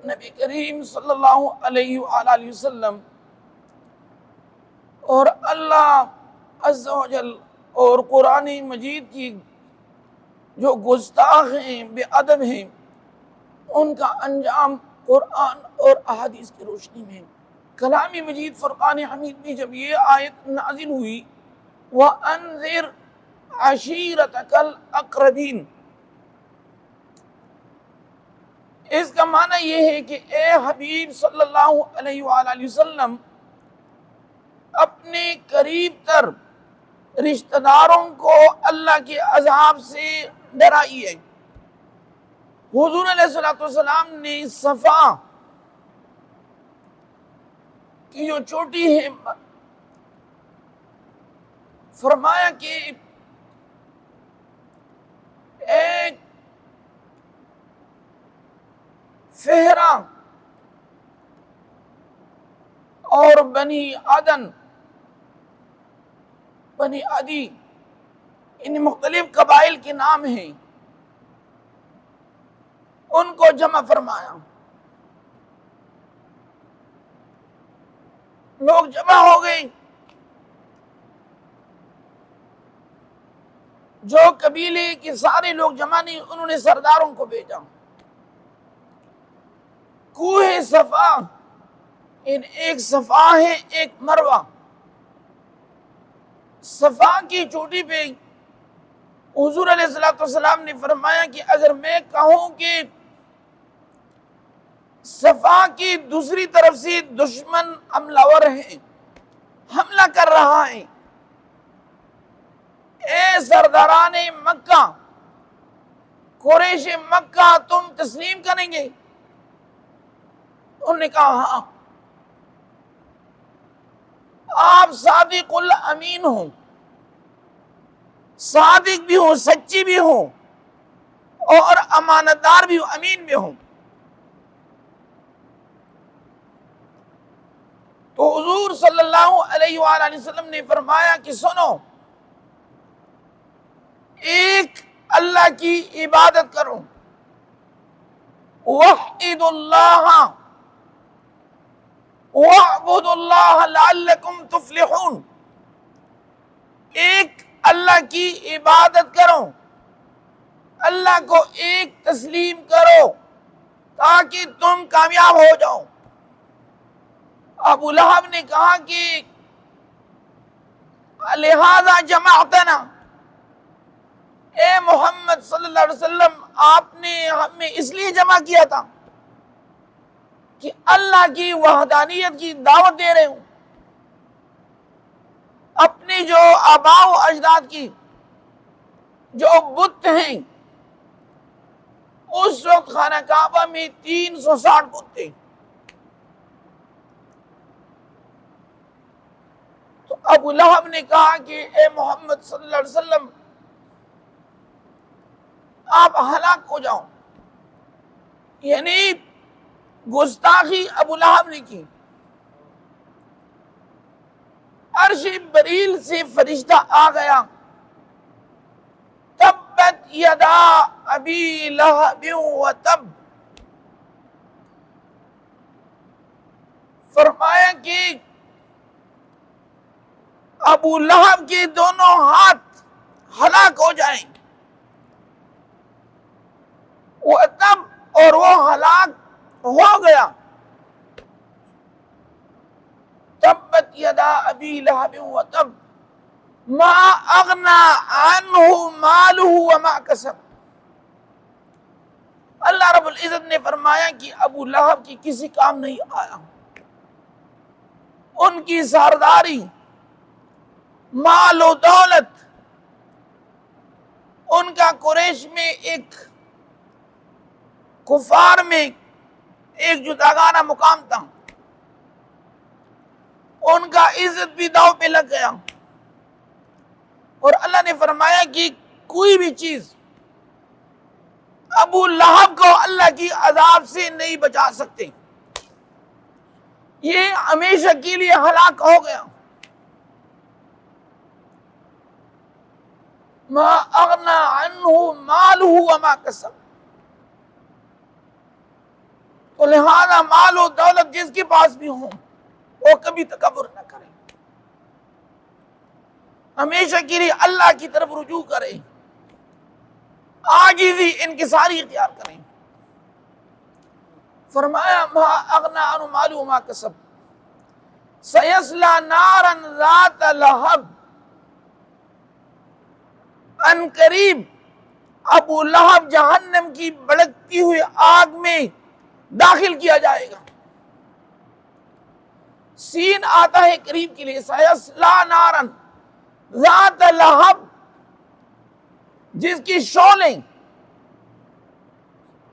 نبی کریم صلی اللہ علیہ وآلہ وسلم اور اللہ عز و جل اور قرآن مجید کی جو گستاخ ہیں، بے ادب ہیں، ان کا انجام قرآن اور احادیث کی روشنی میں ہے۔ کلام مجید فرقان حمید میں جب یہ آیت نازل ہوئی وَأَنذِرْ عَشِيرَتَكَ الْأَقْرَبِينَ، اس کا معنی یہ ہے کہ اے حبیب صلی اللہ علیہ وآلہ وسلم اپنے قریب تر رشتہ داروں کو اللہ کے عذاب سے ڈرائیے۔ حضور علیہ الصلوۃ والسلام نے صفا کی جو چوٹی ہے فرمایا کہ ایک فہرا اور بنی عدن، بنی عدی، ان مختلف قبائل کے نام ہیں، ان کو جمع فرمایا۔ لوگ جمع ہو گئے، جو قبیلے کے سارے لوگ جمع نہیں، انہوں نے سرداروں کو بھیجا۔ کوہ صفا، ایک صفا ہے ایک مروہ۔ صفا کی چوٹی پہ حضور علیہ السلام نے فرمایا کہ اگر میں کہوں کہ صفا کی دوسری طرف سے دشمن حملہ ور ہے، حملہ کر رہا ہے، اے سرداران مکہ، قریش مکہ، تم تسلیم کریں گے؟ انہوں نے کہا ہاں۔ آپ صادق الامین ہوں، صادق بھی ہوں، سچی بھی ہوں، اور امانتدار بھی ہوں، امین بھی ہوں۔ تو حضور صلی اللہ علیہ وآلہ وسلم نے فرمایا کہ سنو، ایک اللہ کی عبادت کرو، وحید اللہ وَاعْبُدُوا اللَّهَ لَعَلَّكُمْ تُفْلِحُونَ، ایک اللہ کی عبادت کرو، اللہ کو ایک تسلیم کرو تاکہ تم کامیاب ہو جاؤ۔ ابو لہب نے کہا کہ لہذا جمعتنا، اے محمد صلی اللہ علیہ وسلم آپ نے ہمیں اس لیے جمع کیا تھا کہ اللہ کی وحدانیت کی دعوت دے رہے ہوں، اپنے جو آباء و اجداد کی جو بت ہیں، اس وقت خانہ کعبہ میں 360 بت تھے۔ تو ابو لہب نے کہا کہ اے محمد صلی اللہ علیہ وسلم آپ ہلاک ہو جاؤ، یعنی گستاخی ابو لہب نے کی۔ عرش بریل سے فرشتہ آ گیا، تبت یدا ابی لہب وتب، فرمایا کہ ابو لہب کے دونوں ہاتھ ہلاک ہو جائیں، وتب، اور وہ ہلاک ہو گیا۔ تبت یدا ابی لہب وتب ما اغنا عنہ مالہ وما کسب، اللہ رب العزت نے فرمایا کہ ابو لہب کی کسی کام نہیں آیا، ان کی سرداری، مال و دولت، ان کا قریش میں ایک کفار میں ایک جداگانہ مقام تھا، ان کا عزت بھی داؤ پہ لگ گیا۔ اور اللہ نے فرمایا کہ کوئی بھی چیز ابو لہب کو اللہ کی عذاب سے نہیں بچا سکتے، یہ ہمیشہ کے لیے ہلاک ہو گیا۔ ما اغنا عنہ مالہ وما کسب، تو لہذا زیادہ مال و دولت جس کے پاس بھی ہوں وہ کبھی تکبر نہ کریں، ہمیشہ کے لیے اللہ کی طرف رجوع کریں، عاجزی انکساری اختیار کریں۔ فرمایا ما اغنى عنه ماله وما کسب سيصلى نارا ذات لہب، ان قریب ابو لہب جہنم کی بھڑکتی ہوئی آگ میں داخل کیا جائے گا۔ سین آتا ہے قریب کے لیے، سیصلی نارا ذات لہب، جس کی شعلیں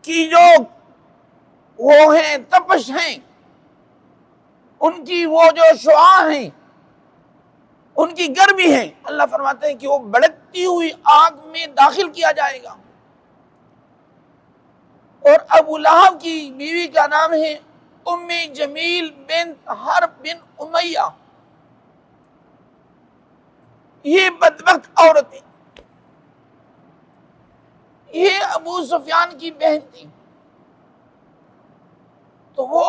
کی جو وہ ہیں تپش ہیں، ان کی وہ جو شعاع ہیں، ان کی گرمی ہے، اللہ فرماتے ہیں کہ وہ بھڑکتی ہوئی آگ میں داخل کیا جائے گا۔ اور ابو لہب کی بیوی کا نام ہے ام جمیل بنت حرب بن امیہ، یہ بدبخت عورت ہے، یہ ابو سفیان کی بہن تھی، تو وہ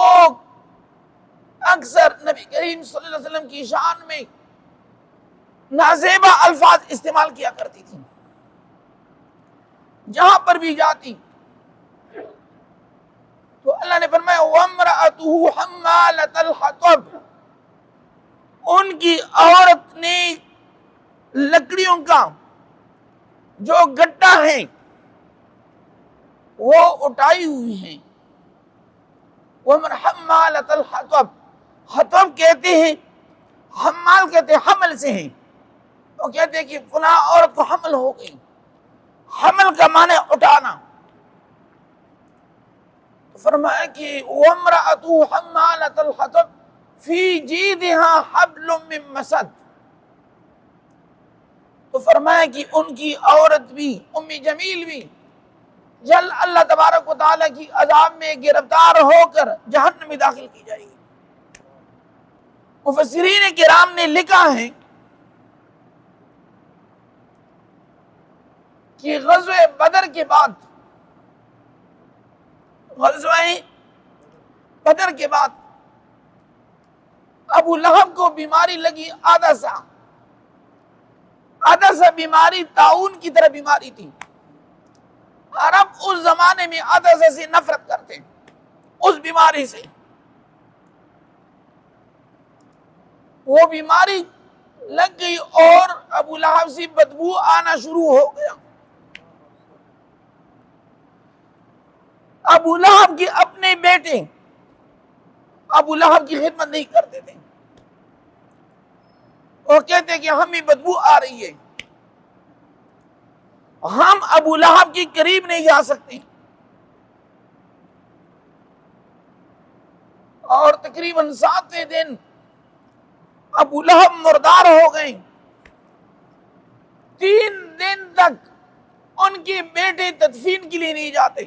اکثر نبی کریم صلی اللہ علیہ وسلم کی شان میں نازیبہ الفاظ استعمال کیا کرتی تھی، جہاں پر بھی جاتی تو اللہ نے فرمایا وَامْرَأَتُهُ حَمَّالَةَ الْحَطَبِ، ان کی عورت نے لکڑیوں کا جو گٹا ہے وہ اٹھائی ہوئی ہیں۔ حَمَّالَةَ الْحَطَبِ، حطب کہتے ہیں، حمال کہتے ہیں حمل سے ہیں، وہ کہتے ہیں کہ فلاں عورت کو حمل ہو گئی، حمل کا معنی اٹھانا۔ تو فرمایا کہ وَامْرَأَتُهُ حَمَّالَةَ الْحَطَبِ فِي جِيدِهَا حَبْلٌ مِّن مَّسَدٍ، تو فرمایا کہ ان کی عورت بھی ام جمیل بھی جل اللہ تبارک و تعالیٰ کی عذاب میں گرفتار ہو کر جہنم میں داخل کی جائے گی۔ مفسرین کرام نے لکھا ہے کہ غزوہ بدر کے بعد، غزوہ بدر کے بعد ابو لہب کو بیماری لگی عدسہ، عدسہ بیماری طاعون کی طرح بیماری تھی۔ عرب اس زمانے میں عدسہ سے نفرت کرتے، اس بیماری سے، وہ بیماری لگ گئی اور ابو لہب سے بدبو آنا شروع ہو گیا۔ ابو لہب کے اپنے بیٹے ابو لہب کی خدمت نہیں کرتے تھے، وہ کہتے کہ ہمیں بدبو آ رہی ہے، ہم ابو لہب کے قریب نہیں جا سکتے، اور تقریباً 7ویں دن ابو لہب مردار ہو گئے۔ 3 دن تک ان کے بیٹے تدفین کے لیے نہیں جاتے۔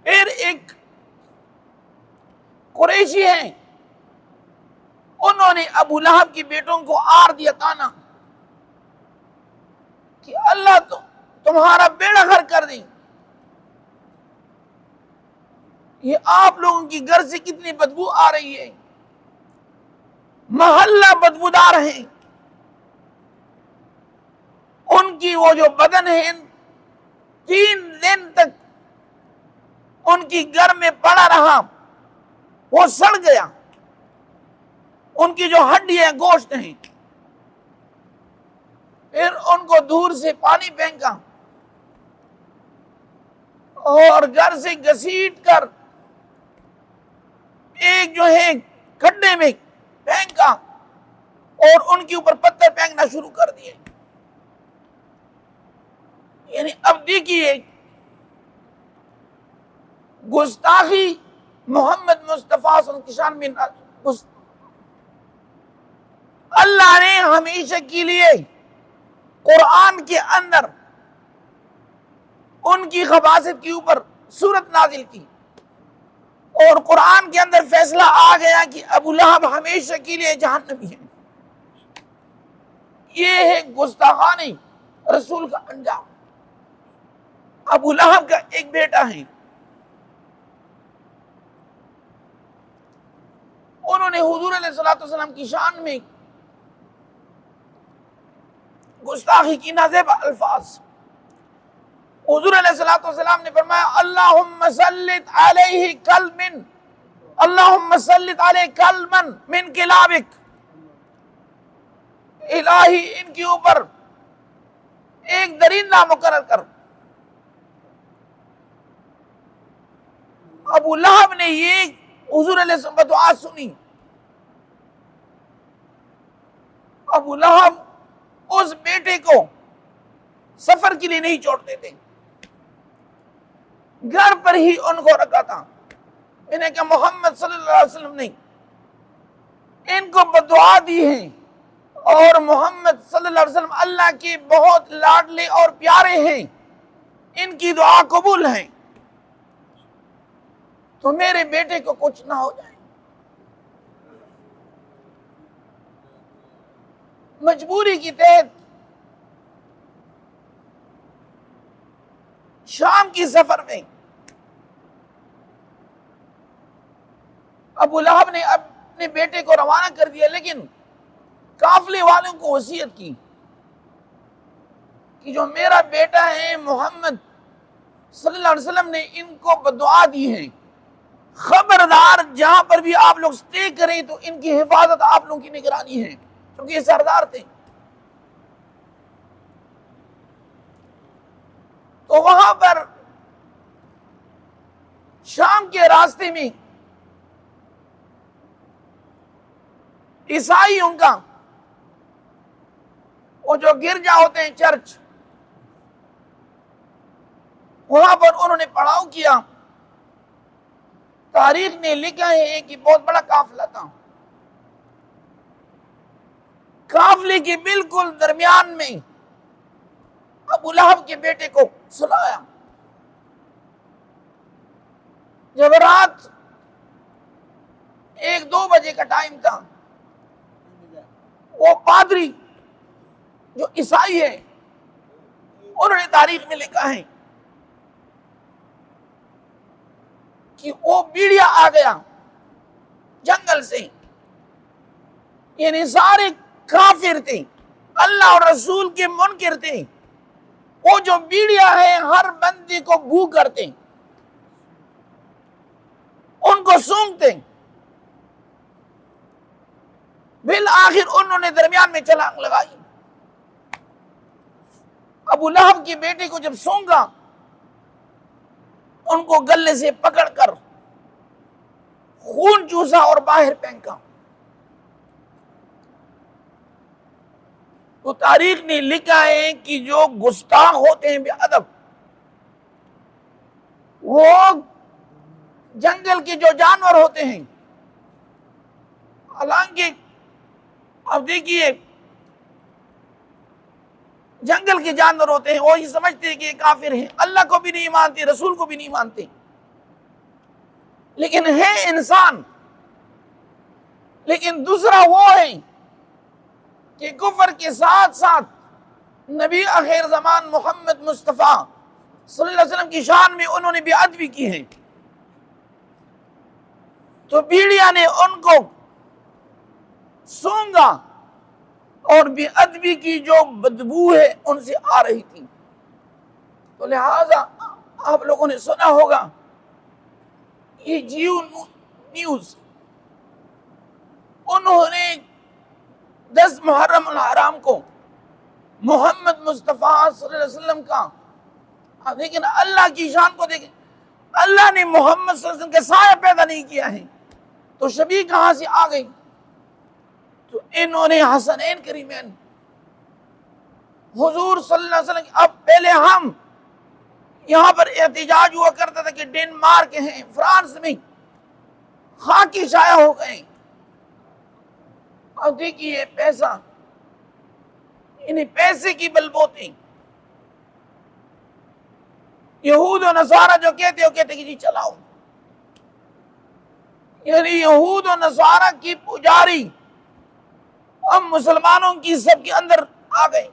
پھر ایک قریشی ہیں، انہوں نے ابو لہب کے بیٹوں کو آر دیا تانا کہ اللہ تو تمہارا بیڑا غرق کر دیں، یہ آپ لوگوں کی گھر سے کتنی بدبو آ رہی ہے، محلہ بدبودار ہیں، ان کی وہ جو بدن ہے 3 دن تک ان کی گھر میں پڑا رہا، وہ سڑ گیا، ان کی جو ہڈیاں گوشت ہیں۔ پھر ان کو دور سے پانی پھینکا اور گھر سے گھسیٹ کر ایک جو ہے کھڈے میں پھینکا اور ان کے اوپر پتھر پھینکنا شروع کر دیے۔ یعنی اب دیکھیے گستاخی محمد مصطفیٰ صلی اللہ علیہ وسلم کی شان میں، اللہ نے ہمیشہ کے لیے قرآن کے اندر ان کی خباثت کے اوپر سورت نازل کی، اور قرآن کے اندر فیصلہ آ گیا کہ ابو لہب ہمیشہ کے لیے جہنمی ہے۔ یہ ہے گستاخان رسول کا انجام۔ ابو لہب کا ایک بیٹا ہے، انہوں نے حضور علیہ الصلوۃ والسلام کی شان میں گستاخی کی نازیبا الفاظ. حضور علیہ الصلوۃ والسلام نے فرمایا اللہم سلط علیہ کلبن، اللہم سلط علیہ کلبن من کلابک، الہی ان کے اوپر ایک درندہ مقرر کر. ابو لہب نے یہ حضور علیہ السلام کی دعا سنی. ابو لہب اس بیٹے کو سفر کے لیے نہیں چھوڑتے تھے، گھر پر ہی ان کو رکھا تھا. میں نے کہا محمد صلی اللہ علیہ وسلم نے ان کو بدعا دی ہے، اور محمد صلی اللہ علیہ وسلم اللہ کے بہت لاڈلے اور پیارے ہیں، ان کی دعا قبول ہے، تو میرے بیٹے کو کچھ نہ ہو جائے. مجبوری کی تحت شام کی سفر میں ابو لہب نے اپنے بیٹے کو روانہ کر دیا، لیکن قافلے والوں کو وصیت کی کہ جو میرا بیٹا ہے محمد صلی اللہ علیہ وسلم نے ان کو بدعا دی ہے، خبردار جہاں پر بھی آپ لوگ سٹے کریں تو ان کی حفاظت آپ لوگوں کی نگرانی ہے، کیونکہ یہ سردار تھے. تو وہاں پر شام کے راستے میں عیسائیوں کا وہ جو گرجا ہوتے ہیں چرچ، وہاں پر انہوں نے پڑاؤ کیا. تاریخ نے لکھا ہے کہ بہت بڑا قافلہ تھا، قافلے کے بالکل درمیان میں ابو لہب کے بیٹے کو سلایا. جب رات 1-2 بجے کا ٹائم تھا، وہ پادری جو عیسائی ہے انہوں نے تاریخ میں لکھا ہے کہ وہ بیڑیا آ گیا جنگل سے، یعنی سارے کافر تھے، اللہ اور رسول کے منکر تھے. وہ جو بیڑیا ہے ہر بندے کو بو کرتے، ان کو سونگتے. بالآخر انہوں نے درمیان میں چھلانگ لگائی. ابو لہب کے بیٹے کو جب سونگا، ان کو گلے سے پکڑ کر خون چوسا اور باہر پھینکا. تو تاریخ نے لکھا ہے کہ جو گستاخ ہوتے ہیں بے ادب، وہ جنگل کے جو جانور ہوتے ہیں، حالانکہ اب دیکھیے جنگل کے جانور ہوتے ہیں، وہ یہ سمجھتے ہیں کہ یہ کافر ہیں، اللہ کو بھی نہیں مانتے، رسول کو بھی نہیں مانتے، لیکن ہے انسان. لیکن دوسرا وہ ہے کہ کفر کے ساتھ ساتھ نبی آخر زمان محمد مصطفیٰ صلی اللہ علیہ وسلم کی شان میں انہوں نے بے ادبی کی ہے. تو بیڑیا نے ان کو سونگا اور بے ادبی کی جو بدبو ہے ان سے آ رہی تھی. تو لہذا آپ لوگوں نے سنا ہوگا یہ جیو نیوز، انہوں نے 10 محرم الحرام کو محمد مصطفیٰ صلی اللہ علیہ وسلم کا، لیکن اللہ کی شان کو دیکھیں، اللہ نے محمد صلی اللہ علیہ وسلم کے سایہ پیدا نہیں کیا ہے، تو شبیہ کہاں سے آ گئی؟ تو انہوں نے حسنین کریمین حضور صلی اللہ علیہ وسلم. اب پہلے ہم یہاں پر احتجاج ہوا کرتا تھا کہ ڈنمارک ہیں، فرانس میں خاکی شائع ہو گئے. اب دیکھیے پیسہ، انہیں پیسے کی بلبوتی، یہود و نصارہ جو کہتے ہو کہتے کہ جی چلاؤ، یعنی یہود و نصارہ کی پجاری ہم مسلمانوں کی سب کے اندر آ گئے.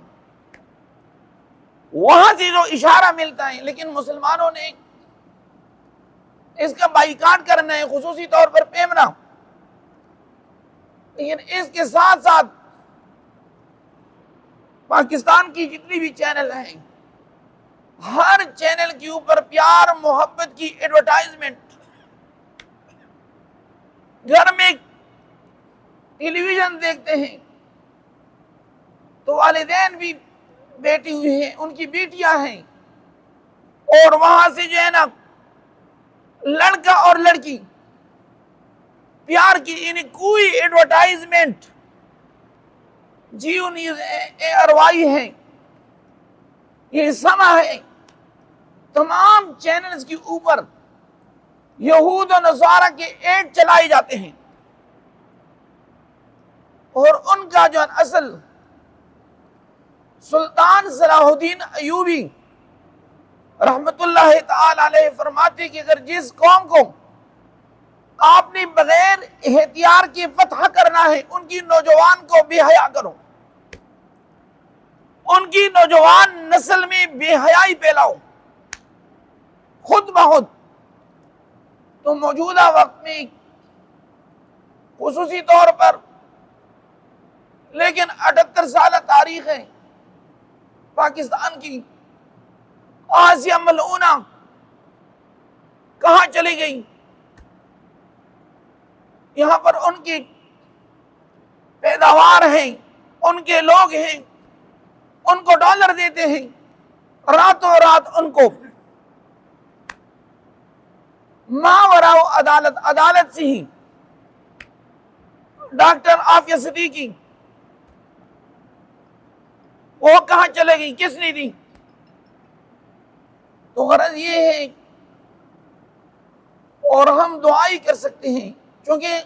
وہاں سے جو اشارہ ملتا ہے، لیکن مسلمانوں نے اس کا بائیکاٹ کرنا ہے، خصوصی طور پر پیمنا۔ لیکن اس کے ساتھ ساتھ پاکستان کی جتنی بھی چینل ہیں، ہر چینل کے اوپر پیار محبت کی ایڈورٹائزمنٹ۔ گھر میں ٹیلی ویژن دیکھتے ہیں تو والدین بھی بیٹھی ہوئی ہیں، ان کی بیٹیاں ہیں، اور وہاں سے جو ہے نا لڑکا اور لڑکی پیار کی، یعنی کوئی ایڈورٹائزمنٹ جیو نیوز ARY ہے، یہ سما ہے، تمام چینلز کے اوپر یہود و نصارہ کے ایڈ چلائے جاتے ہیں، اور ان کا جو اصل سلطان صلاح الدین ایوبی رحمت اللہ تعالی علیہ فرماتے کہ اگر جس قوم کو آپ نے بغیر احتیاط کے فتح کرنا ہے، ان کی نوجوان کو بے حیا کرو، ان کی نوجوان نسل میں بے حیائی پھیلاؤ خود بخود۔ تو موجودہ وقت میں خصوصی طور پر، لیکن 78 سالہ تاریخ ہے پاکستان کی، آسیہ ملعونہ کہاں چلی گئی؟ یہاں پر ان کی پیداوار ہیں، ان کے لوگ ہیں، ان کو ڈالر دیتے ہیں، راتوں رات ان کو ماوراء عدالت، عدالت سے ہی ڈاکٹر عافیہ صدیقی وہ کہاں چلے گئی، کس نے دی؟ تو غرض یہ ہے، اور ہم دعائی کر سکتے ہیں، چونکہ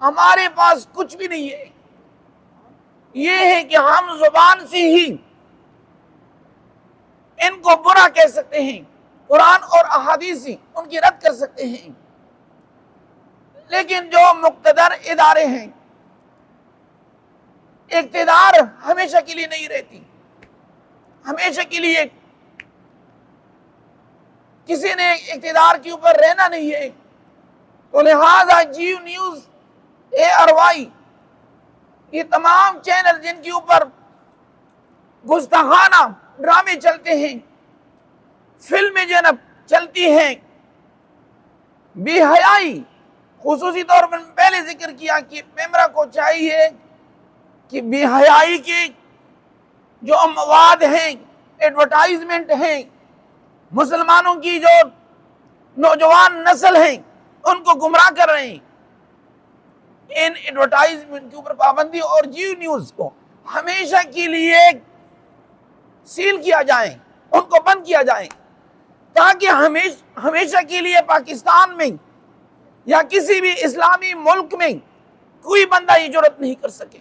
ہمارے پاس کچھ بھی نہیں ہے، یہ ہے کہ ہم زبان سے ہی ان کو برا کہہ سکتے ہیں، قرآن اور احادیث سے ان کی رد کر سکتے ہیں، لیکن جو مقتدر ادارے ہیں، اقتدار ہمیشہ کے لیے نہیں رہتی، ہمیشہ کے لیے کسی نے اقتدار کے اوپر رہنا نہیں ہے، تو لہذا جیو نیوز ARY یہ تمام چینل جن کے اوپر گستاخانہ ڈرامے چلتے ہیں، فلمیں جنب چلتی ہیں، بے حیائی، خصوصی طور پر پہلے ذکر کیا کہ پیمرا کو چاہیے کہ بے حیائی کے جو مواد ہیں، ایڈورٹائزمنٹ ہیں، مسلمانوں کی جو نوجوان نسل ہیں ان کو گمراہ کر رہے ہیں، ان ایڈورٹائزمنٹ کے اوپر پابندی، اور جیو نیوز کو ہمیشہ کے لیے سیل کیا جائے، ان کو بند کیا جائے، تاکہ ہمیشہ کے لیے پاکستان میں یا کسی بھی اسلامی ملک میں کوئی بندہ یہ جرات نہیں کر سکے۔